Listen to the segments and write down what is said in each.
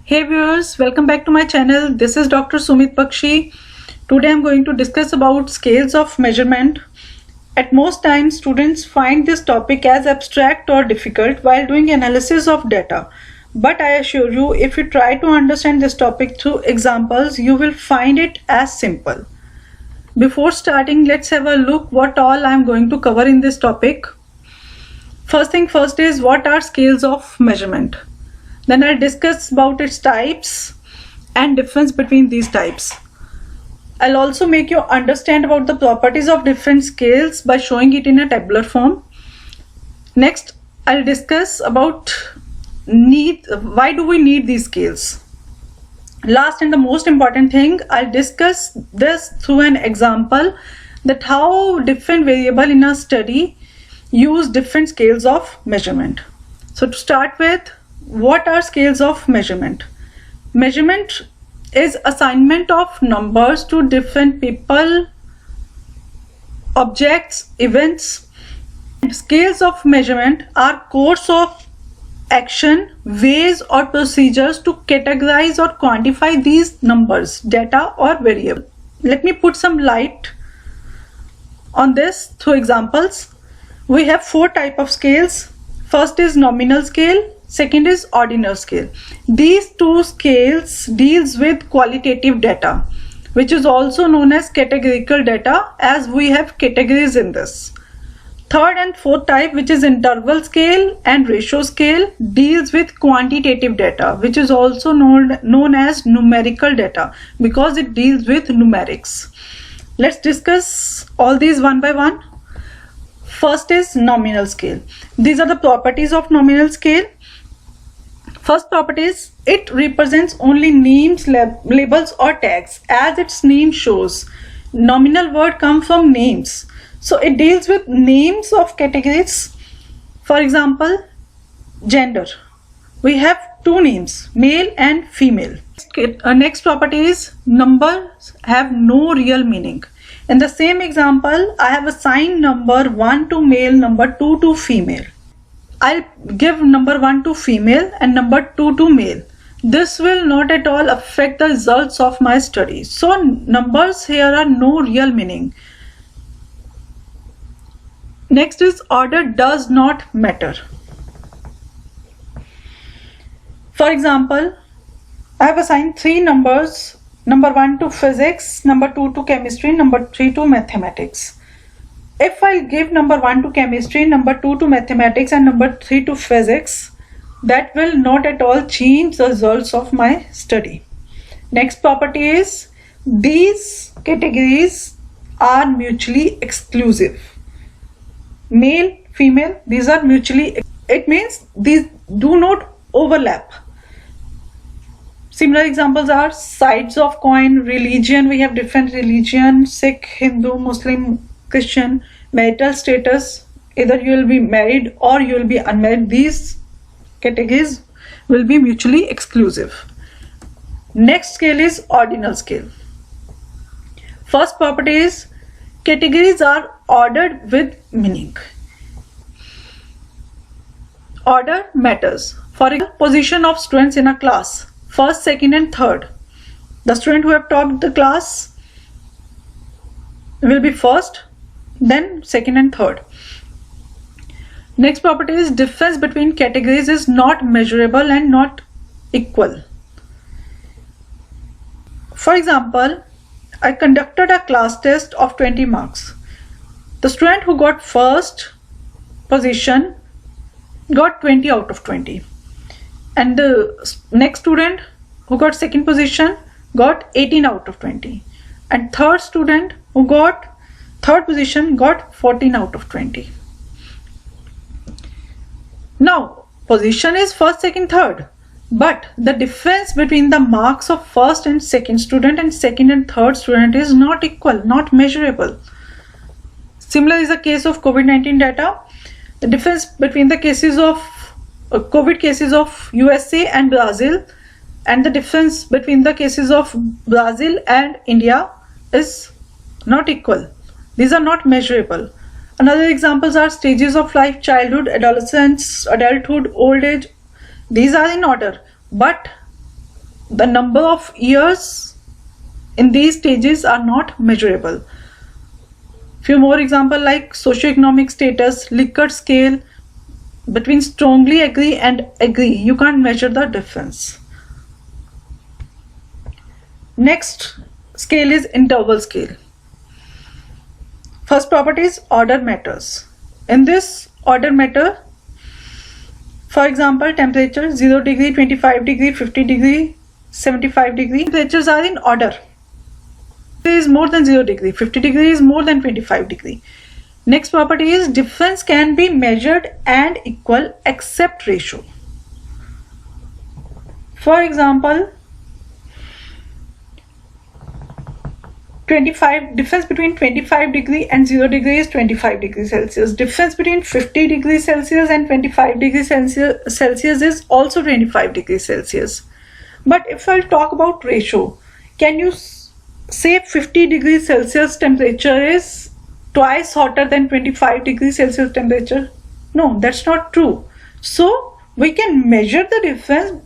Hey viewers, welcome back to my channel. This is Dr. Sumit Bakshi. Today I'm going to discuss about scales of measurement. At most times, students find this topic as abstract or difficult while doing analysis of data. But I assure you, if you try to understand this topic through examples, you will find it as simple. Before starting, let's have a look what all I'm going to cover in this topic. First thing first is what are scales of measurement. Then I'll discuss about its types and difference between these types. I'll also make you understand about the properties of different scales by showing it in a tabular form. Next, I'll discuss about why do we need these scales. Last and the most important thing, I'll discuss this through an example that how different variable in a study use different scales of measurement. So to start with, what are scales of measurement? Measurement is assignment of numbers to different people, objects, events. Scales of measurement are course of action, ways or procedures to categorize or quantify these numbers, data or variable. Let me put some light on this through examples. We have four types of scales. First is nominal scale. Second is ordinal scale. These two scales deals with qualitative data, which is also known as categorical data, as we have categories in this. Third and fourth type, which is interval scale and ratio scale, deals with quantitative data, which is also known as numerical data because it deals with numerics. Let's discuss all these one by one. First is nominal scale. These are the properties of nominal scale. First property is it represents only names, labels or tags. As its name shows, nominal word comes from names. So it deals with names of categories. For example, gender. We have two names, male and female. Next property is numbers have no real meaning. In the same example, I have assigned number 1 to male, number 2 to female. I'll give number 1 to female and number 2 to male. This will not at all affect the results of my study. So numbers here are no real meaning. Next is order does not matter. For example, I have assigned three numbers, number 1 to physics, number 2 to chemistry, number 3 to mathematics. If I give number 1 to chemistry, number 2 to mathematics and number 3 to physics, that will not at all change the results of my study. Next property is these categories are mutually exclusive. Male, female, these are mutually, it means these do not overlap. Similar examples are sides of coin, religion, we have different religion, Sikh, Hindu, Muslim, Christian, marital status, either you will be married or you will be unmarried. These categories will be mutually exclusive. Next scale is ordinal scale. First property is categories are ordered with meaning. Order matters. For example, position of students in a class, first, second and third. The student who have topped the class will be first, then second and third. Next property is difference between categories is not measurable and not equal. For example, I conducted a class test of 20 marks. The student who got first position got 20 out of 20. And the next student who got second position got 18 out of 20. And third student who got third position got 14 out of 20. Now, position is first, second, third. But the difference between the marks of first and second student and second and third student is not equal, not measurable. Similar is the case of COVID-19 data. The difference between the cases of COVID cases of USA and Brazil and the difference between the cases of Brazil and India is not equal. These are not measurable. Another examples are stages of life, childhood, adolescence, adulthood, old age. These are in order, but the number of years in these stages are not measurable. Few more examples like socioeconomic status, Likert scale, between strongly agree and agree, you can't measure the difference. Next scale is interval scale. First property is order matters. In this order matter, for example, temperature 0 degree, 25 degree, 50 degree, 75 degree. Temperatures are in order. Is more than 0 degree, 50 degree is more than 25 degree. Next property is difference can be measured and equal except ratio. For example, difference between 25 degree and 0 degree is 25 degrees Celsius. Difference between 50 degrees Celsius and 25 degrees Celsius is also 25 degrees Celsius. But if I'll talk about ratio, can you say 50 degrees Celsius temperature is twice hotter than 25 degrees Celsius temperature? No, that's not true. So we can measure the difference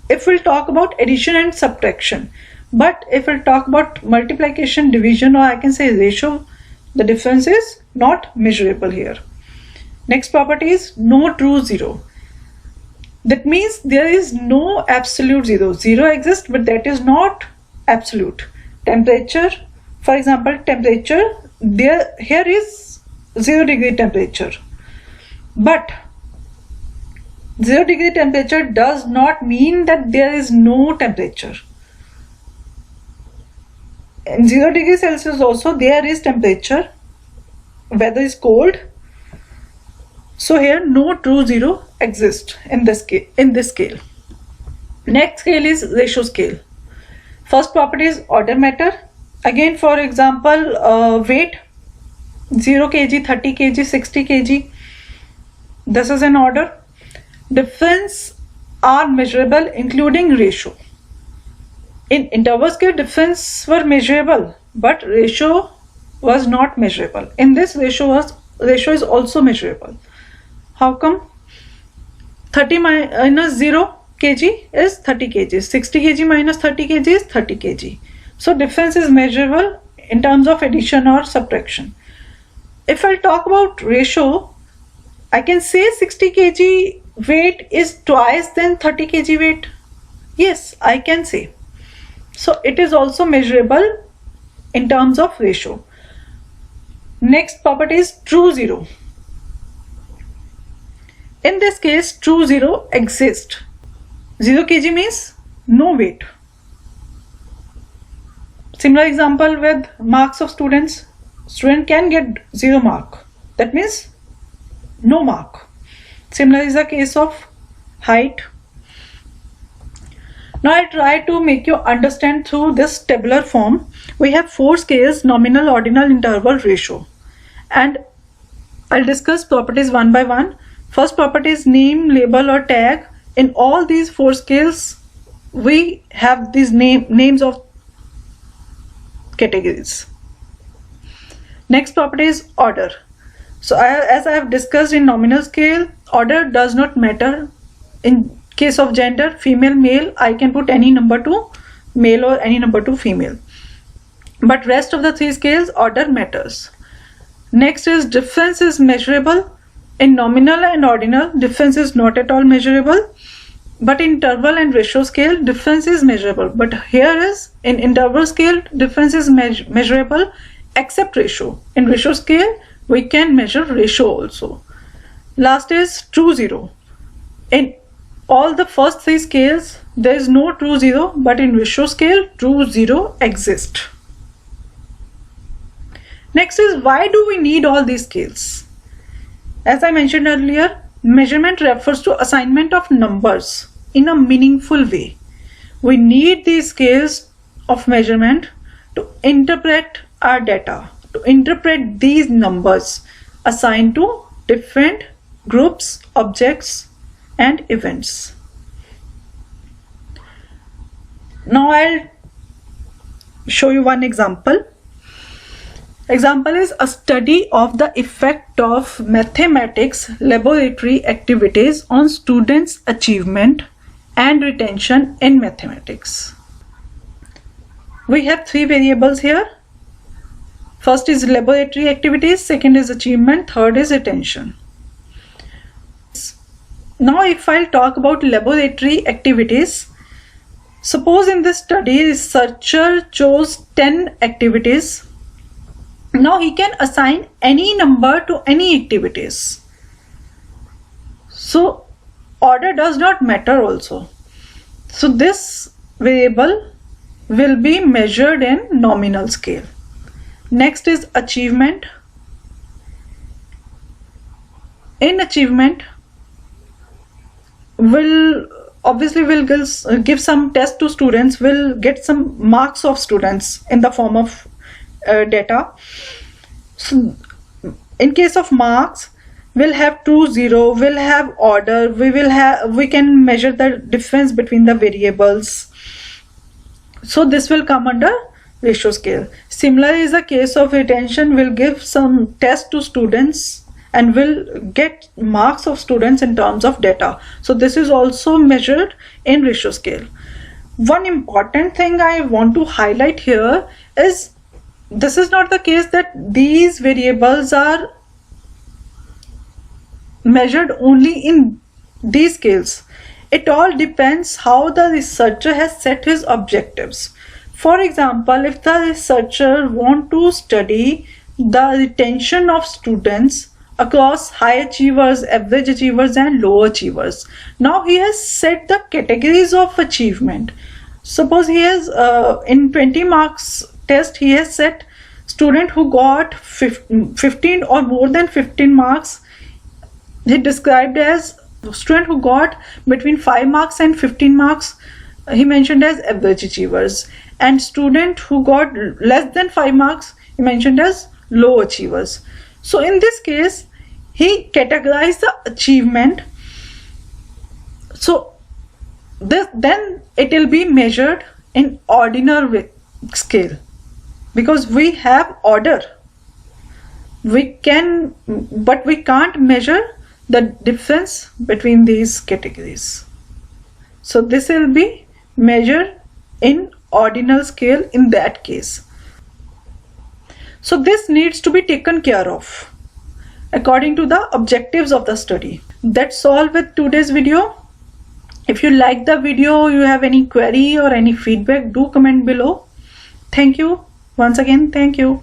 if we'll talk about addition and subtraction. But if we'll talk about multiplication, division, or I can say ratio, the difference is not measurable here. Next property is no true zero. That means there is no absolute zero. Zero exists, but that is not absolute. Temperature, for example, temperature, here is 0 degree temperature. But 0 degree temperature does not mean that there is no temperature. In 0 degree Celsius also there is temperature, weather is cold. So here no true zero exists in this scale. Next scale is ratio scale. First property is order matter. Again, for example, weight 0 kg, 30 kg, 60 kg. This is an order. Difference are measurable including ratio. In interval scale, difference were measurable, but ratio was not measurable. In this, ratio is also measurable. How come? 30 minus 0 kg is 30 kg. 60 kg minus 30 kg is 30 kg. So difference is measurable in terms of addition or subtraction. If I talk about ratio, I can say 60 kg weight is twice than 30 kg weight. Yes, I can say. So it is also measurable in terms of ratio. Next property is true zero. In this case, true zero exists. 0 kg means no weight. Similar example with marks of students. Student can get 0 mark. That means no mark. Similar is the case of height. Now I try to make you understand through this tabular form. We have 4 scales: nominal, ordinal, interval, ratio. And I'll discuss properties one by one. First property is name, label or tag. In all these 4 scales, we have these names of categories. Next property is order. So as I have discussed in nominal scale, order does not matter. In case of gender, female, male, I can put any number to male or any number to female. But rest of the 3 scales, order matters. Next is difference is measurable. In nominal and ordinal, difference is not at all measurable. But in interval and ratio scale, difference is measurable. But here is in interval scale, difference is measurable except ratio. In ratio scale, we can measure ratio also. Last is true zero. In all the first 3 scales, there is no true zero, but in ratio scale, true zero exists. Next is why do we need all these scales? As I mentioned earlier, measurement refers to assignment of numbers in a meaningful way. We need these scales of measurement to interpret our data, to interpret these numbers assigned to different groups, objects, and events. Now I'll show you one example. Example is a study of the effect of mathematics laboratory activities on students' achievement and retention in mathematics. We have three variables here. First is laboratory activities, second is achievement, third is retention. Now if I'll talk about laboratory activities, suppose in this study researcher chose 10 activities. Now he can assign any number to any activities. So order does not matter also. So this variable will be measured in nominal scale. Next is achievement. In achievement, will give some test to students, will get some marks of students in the form of data. So in case of marks, we'll have true, zero, we'll have order, we can measure the difference between the variables. So this will come under ratio scale. Similar is the case of retention, will give some test to students and will get marks of students in terms of data. So this is also measured in ratio scale. One important thing I want to highlight here is this is not the case that these variables are measured only in these scales. It all depends how the researcher has set his objectives. For example, if the researcher want to study the retention of students across high achievers, average achievers and low achievers, now he has set the categories of achievement. Suppose he has in 20 marks test, he has set student who got 15 or more than 15 marks. He described as student who got between 5 marks and 15 marks, he mentioned as average achievers, and student who got less than 5 marks, he mentioned as low achievers. So in this case, he categorized the achievement. So then it will be measured in ordinal scale, because we have order. We can, but we can't measure the difference between these categories. So this will be measured in ordinal scale in that case. So this needs to be taken care of according to the objectives of the study. That's all with today's video. If you like the video, you have any query or any feedback, do comment below. Thank you. Once again, thank you.